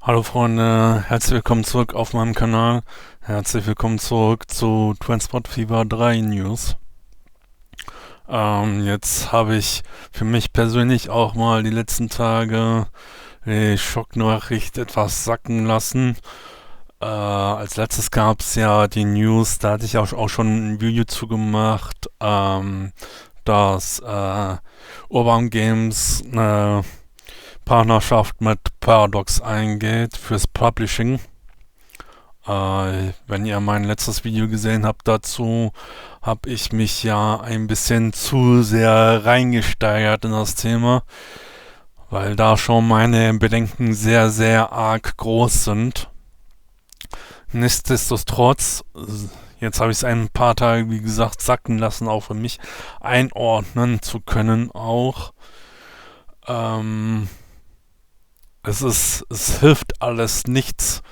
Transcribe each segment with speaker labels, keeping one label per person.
Speaker 1: Hallo Freunde, herzlich willkommen zurück auf meinem Kanal. Herzlich willkommen zurück zu Transport Fever 3 News. Jetzt habe ich für mich persönlich auch mal die letzten Tage die Schocknachricht etwas sacken lassen. Als letztes gab es ja die News, da hatte ich auch schon ein Video zu gemacht, dass Urban Games eine Partnerschaft mit Paradox eingeht fürs Publishing. Wenn ihr mein letztes Video gesehen habt dazu, habe ich mich ja ein bisschen zu sehr reingesteigert in das Thema, weil da schon meine Bedenken sehr, sehr arg groß sind. Nichtsdestotrotz, jetzt habe ich es ein paar Tage, wie gesagt, sacken lassen, auch für mich einordnen zu können auch. Es hilft alles nichts,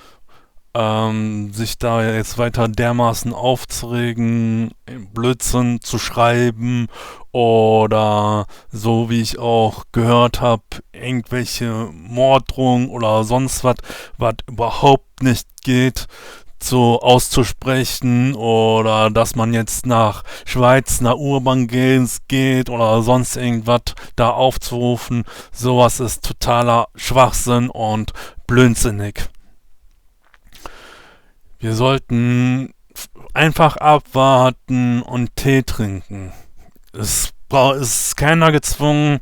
Speaker 1: sich da jetzt weiter dermaßen aufzuregen, Blödsinn zu schreiben oder so wie ich auch gehört habe, irgendwelche Morddrohungen oder sonst was überhaupt nicht geht, so auszusprechen oder dass man jetzt nach Schweiz, nach Urban Games geht oder sonst irgendwas da aufzurufen, sowas ist totaler Schwachsinn und blödsinnig. Wir sollten einfach abwarten und Tee trinken. Es ist keiner gezwungen,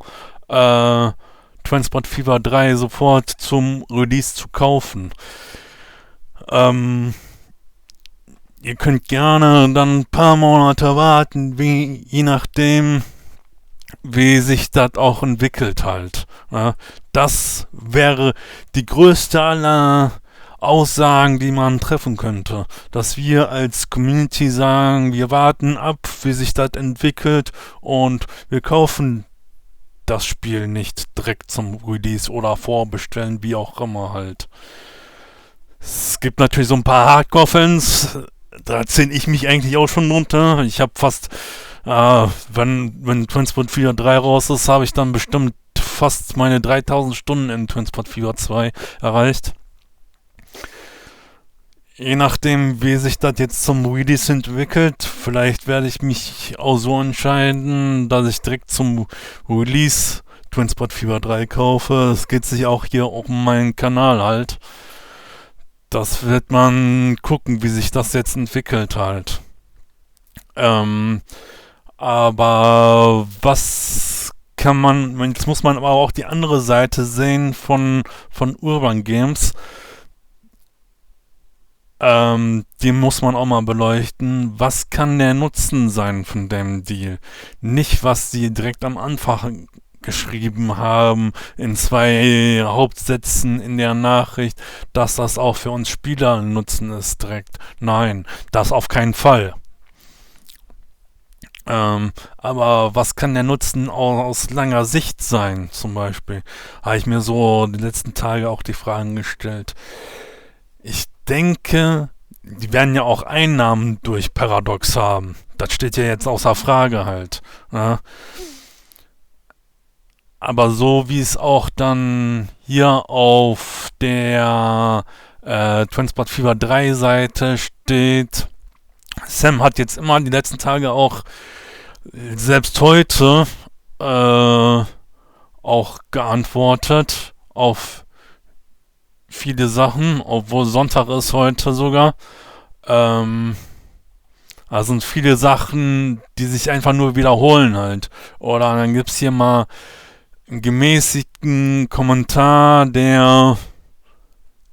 Speaker 1: Transport Fever 3 sofort zum Release zu kaufen. Ihr könnt gerne dann ein paar Monate warten, je nachdem, wie sich das auch entwickelt halt. Ja, das wäre die größte aller Aussagen, die man treffen könnte. Dass wir als Community sagen, wir warten ab, wie sich das entwickelt und wir kaufen das Spiel nicht direkt zum Release oder vorbestellen, wie auch immer halt. Es gibt natürlich so ein paar Hardcore-Fans, da zähle ich mich eigentlich auch schon runter. Ich habe fast, wenn Transport Fever 3 raus ist, habe ich dann bestimmt fast meine 3000 Stunden in Transport Fever 2 erreicht. Je nachdem, wie sich das jetzt zum Release entwickelt, vielleicht werde ich mich auch so entscheiden, dass ich direkt zum Release Transport Fever 3 kaufe. Es geht sich auch hier um meinen Kanal halt. Das wird man gucken, wie sich das jetzt entwickelt halt. Aber was kann man, jetzt muss man aber auch die andere Seite sehen von Urban Games. Die muss man auch mal beleuchten. Was kann der Nutzen sein von dem Deal? Nicht, was sie direkt am Anfang geschrieben haben, in 2 Hauptsätzen in der Nachricht, dass das auch für uns Spieler ein Nutzen ist direkt. Nein, das auf keinen Fall. Aber was kann der Nutzen aus langer Sicht sein, zum Beispiel? Habe ich mir so die letzten Tage auch die Fragen gestellt. Ich denke, die werden ja auch Einnahmen durch Paradox haben. Das steht ja jetzt außer Frage halt. Ja. Aber so wie es auch dann hier auf der Transport Fever 3 Seite steht, Sam hat jetzt immer die letzten Tage auch, selbst heute, auch geantwortet auf viele Sachen, obwohl Sonntag ist heute sogar. Da sind viele Sachen, die sich einfach nur wiederholen halt. Oder dann gibt's hier mal einen gemäßigten Kommentar, der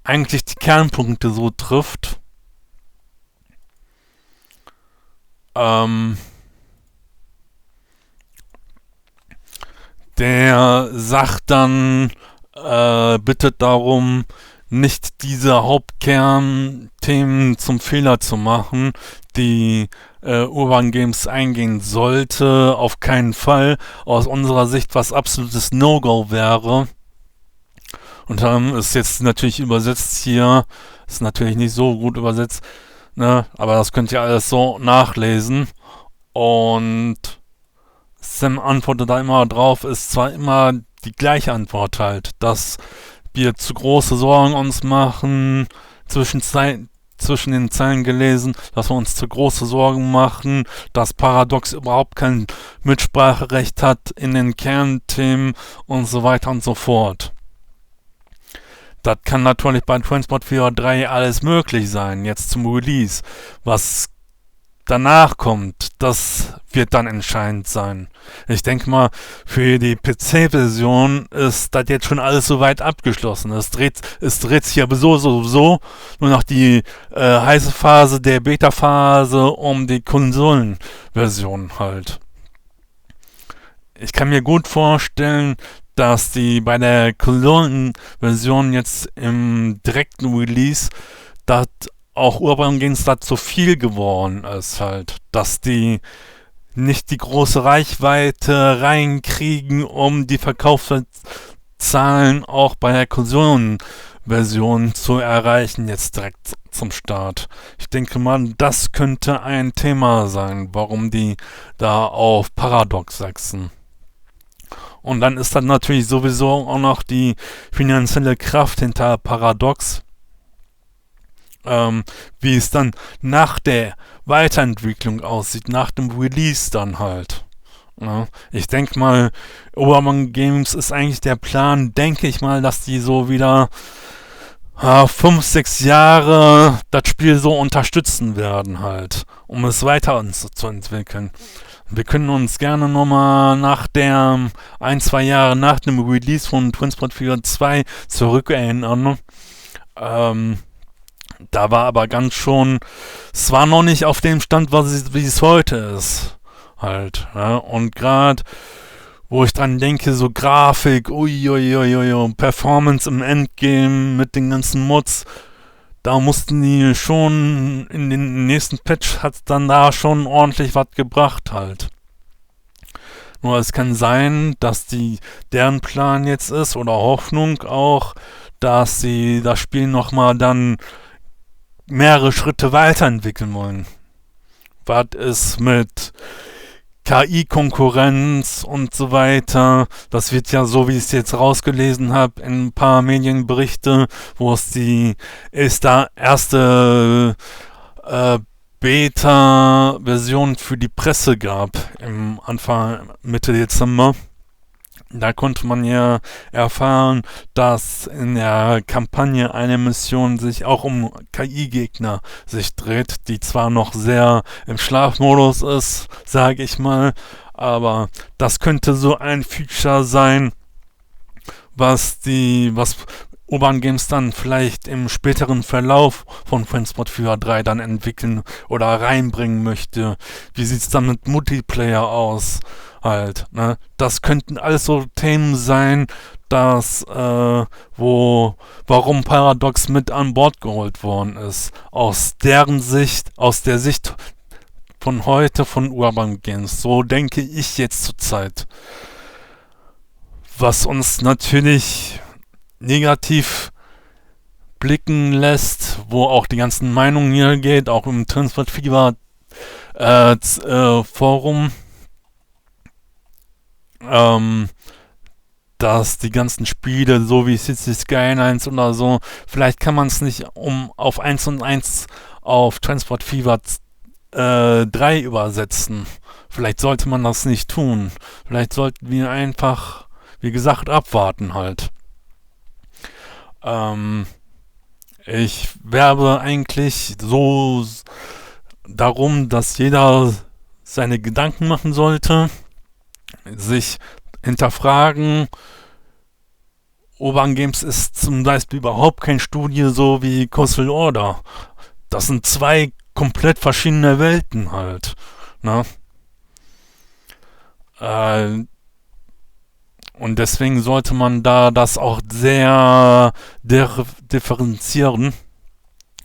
Speaker 1: eigentlich die Kernpunkte so trifft. Der sagt dann, bittet darum, nicht diese Hauptkernthemen zum Fehler zu machen, die Urban Games eingehen sollte, auf keinen Fall. Aus unserer Sicht was absolutes No-Go wäre. Und dann ist jetzt natürlich übersetzt hier, ist natürlich nicht so gut übersetzt, ne? Aber das könnt ihr alles so nachlesen. Und Sam antwortet da immer drauf, ist zwar immer die gleiche Antwort halt, dass wir zu große Sorgen uns machen, zwischen den Zeilen gelesen, dass wir uns zu große Sorgen machen, dass Paradox überhaupt kein Mitspracherecht hat in den Kernthemen und so weiter und so fort. Das kann natürlich bei Transport 4.3 alles möglich sein, jetzt zum Release. Was danach kommt, das wird dann entscheidend sein. Ich denke mal, für die PC-Version ist das jetzt schon alles soweit abgeschlossen. Es dreht sich ja sowieso nur noch die heiße Phase der Beta-Phase um die Konsolenversion halt. Ich kann mir gut vorstellen, dass die bei der Konsolenversion jetzt im direkten Release das auch Urban Games da zu viel geworden ist halt, dass die nicht die große Reichweite reinkriegen, um die Verkaufszahlen auch bei der Konsolenversion zu erreichen, jetzt direkt zum Start. Ich denke mal, das könnte ein Thema sein, warum die da auf Paradox setzen. Und dann ist dann natürlich sowieso auch noch die finanzielle Kraft hinter Paradox, wie es dann nach der Weiterentwicklung aussieht, nach dem Release dann halt. Ja, ich denke mal, Obermann Games ist eigentlich der Plan, denke ich mal, dass die so wieder 5, 6 Jahre das Spiel so unterstützen werden halt, um es weiter zu entwickeln. Wir können uns gerne nochmal nach der 1, 2 Jahre nach dem Release von Transport 4.2 zurückerinnern. Da war aber ganz schon, es war noch nicht auf dem Stand, wie es heute ist. Halt. Ja. Und gerade, wo ich dran denke, so Grafik, Performance im Endgame mit den ganzen Mods, da mussten die schon in den nächsten Patch hat dann da schon ordentlich was gebracht halt. Nur es kann sein, dass deren Plan jetzt ist, oder Hoffnung auch, dass sie das Spiel nochmal dann mehrere Schritte weiterentwickeln wollen. Was ist mit KI-Konkurrenz und so weiter? Das wird ja, so wie ich es jetzt rausgelesen habe, in ein paar Medienberichte, wo es die erste Beta-Version für die Presse gab, im Anfang, Mitte Dezember. Da konnte man ja erfahren, dass in der Kampagne eine Mission sich auch um KI-Gegner sich dreht, die zwar noch sehr im Schlafmodus ist, sage ich mal, aber das könnte so ein Feature sein, was Urban Games dann vielleicht im späteren Verlauf von Transport 4.3 dann entwickeln oder reinbringen möchte. Wie sieht's dann mit Multiplayer aus? Halt, ne? Das könnten alles so Themen sein, warum Paradox mit an Bord geholt worden ist. Aus deren Sicht, aus der Sicht von heute von Urban Games. So denke ich jetzt zurzeit. Was uns natürlich negativ blicken lässt, wo auch die ganzen Meinungen hier geht, auch im Transport Fever Forum, dass die ganzen Spiele, so wie City Skylines oder so, vielleicht kann man es nicht auf 1&1 auf Transport Fever 3 übersetzen. Vielleicht sollte man das nicht tun. Vielleicht sollten wir einfach, wie gesagt, abwarten halt. Ich werbe eigentlich so darum, dass jeder seine Gedanken machen sollte, sich hinterfragen. Urban Games ist zum Beispiel überhaupt kein Studio so wie Coastal Order. Das sind 2 komplett verschiedene Welten halt. Ne? Und deswegen sollte man da das auch sehr differenzieren.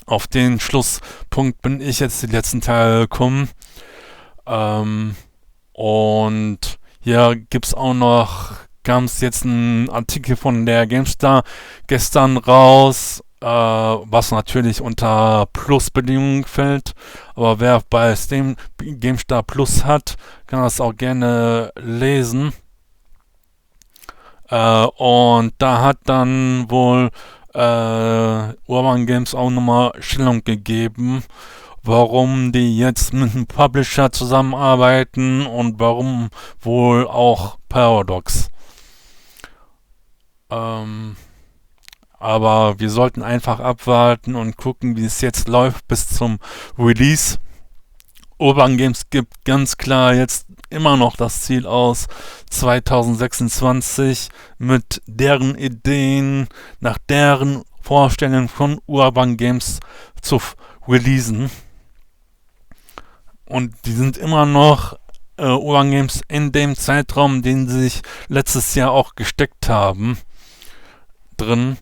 Speaker 1: Auf den Schlusspunkt bin ich jetzt die letzten Tage gekommen. Und hier kam es jetzt ein Artikel von der GameStar gestern raus, was natürlich unter Plus-Bedingungen fällt. Aber wer bei Steam GameStar Plus hat, kann das auch gerne lesen. Und da hat dann wohl Urban Games auch nochmal Stellung gegeben, warum die jetzt mit einem Publisher zusammenarbeiten und warum wohl auch Paradox. Aber wir sollten einfach abwarten und gucken, wie es jetzt läuft bis zum Release. Urban Games gibt ganz klar jetzt immer noch das Ziel aus, 2026 mit deren Ideen, nach deren Vorstellungen von Urban Games zu releasen. Und die sind immer noch Urban Games in dem Zeitraum, den sie sich letztes Jahr auch gesteckt haben, drin.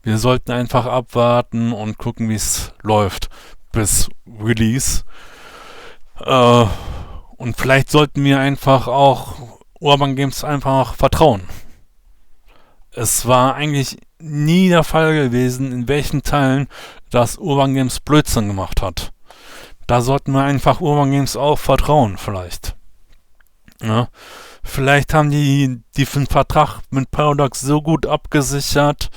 Speaker 1: Wir sollten einfach abwarten und gucken, wie es läuft bis Release. Und vielleicht sollten wir einfach auch Urban Games einfach vertrauen. Es war eigentlich nie der Fall gewesen, in welchen Teilen das Urban Games Blödsinn gemacht hat. Da sollten wir einfach Urban Games auch vertrauen, vielleicht. Ja. Vielleicht haben die den Vertrag mit Paradox so gut abgesichert,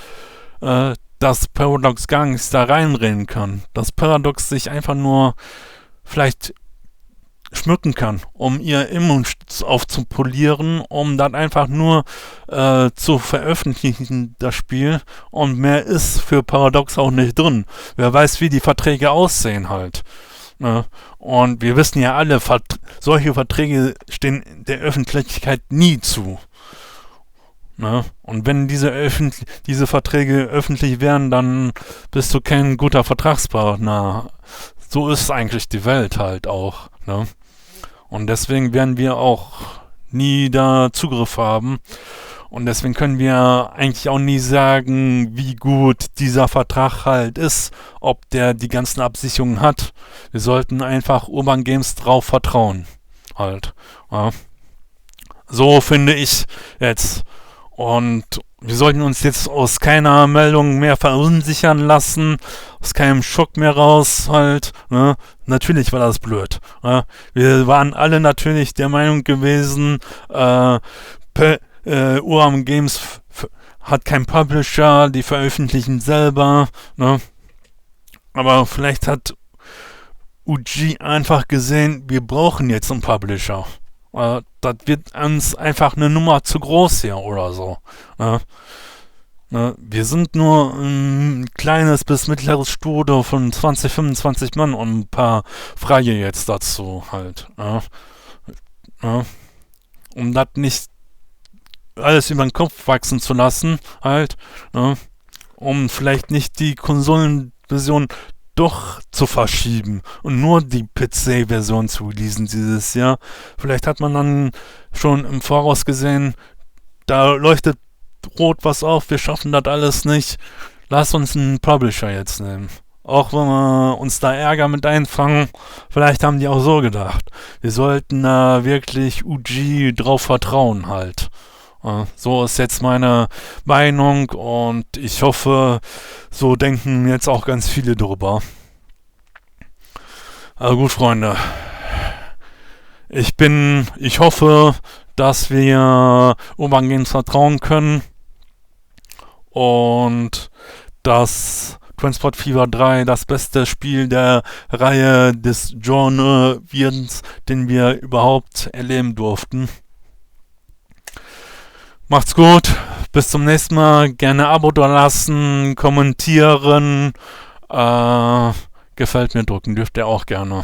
Speaker 1: dass Paradox gar nichts da reinreden kann. Dass Paradox sich einfach nur vielleicht schmücken kann, um ihr Image aufzupolieren, um dann einfach nur zu veröffentlichen, das Spiel. Und mehr ist für Paradox auch nicht drin. Wer weiß, wie die Verträge aussehen halt. Ne? Und wir wissen ja alle, solche Verträge stehen der Öffentlichkeit nie zu. Ne? Und wenn diese Verträge öffentlich wären, dann bist du kein guter Vertragspartner. So ist eigentlich die Welt halt auch. Ne? Und deswegen werden wir auch nie da Zugriff haben. Und deswegen können wir eigentlich auch nie sagen, wie gut dieser Vertrag halt ist, ob der die ganzen Absicherungen hat. Wir sollten einfach Urban Games drauf vertrauen. Halt. Ja. So finde ich jetzt. Und wir sollten uns jetzt aus keiner Meldung mehr verunsichern lassen, aus keinem Schock mehr raus halt. Ne? Natürlich war das blöd. Ne? Wir waren alle natürlich der Meinung gewesen, Urban Games hat keinen Publisher, die veröffentlichen selber. Ne? Aber vielleicht hat UG einfach gesehen, wir brauchen jetzt einen Publisher. Das wird uns einfach eine Nummer zu groß hier oder so. Ne? Ne? Wir sind nur ein kleines bis mittleres Studio von 20, 25 Mann und ein paar Freie jetzt dazu halt. Ne? Ne? Um das nicht alles über den Kopf wachsen zu lassen, halt, ne? Um vielleicht nicht die Konsolenversion doch zu verschieben und nur die PC-Version zu releasen dieses Jahr. Vielleicht hat man dann schon im Voraus gesehen, da leuchtet rot was auf, wir schaffen das alles nicht. Lass uns einen Publisher jetzt nehmen. Auch wenn wir uns da Ärger mit einfangen, vielleicht haben die auch so gedacht. Wir sollten da wirklich UG drauf vertrauen halt. So ist jetzt meine Meinung und ich hoffe, so denken jetzt auch ganz viele drüber. Also gut, Freunde. Ich hoffe, dass wir Urban Games vertrauen können und dass Transport Fever 3 das beste Spiel der Reihe des Genres wird, den wir überhaupt erleben durften. Macht's gut, bis zum nächsten Mal. Gerne Abo da lassen, kommentieren. Gefällt mir drücken, dürft ihr auch gerne.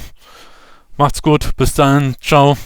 Speaker 1: Macht's gut, bis dann, ciao.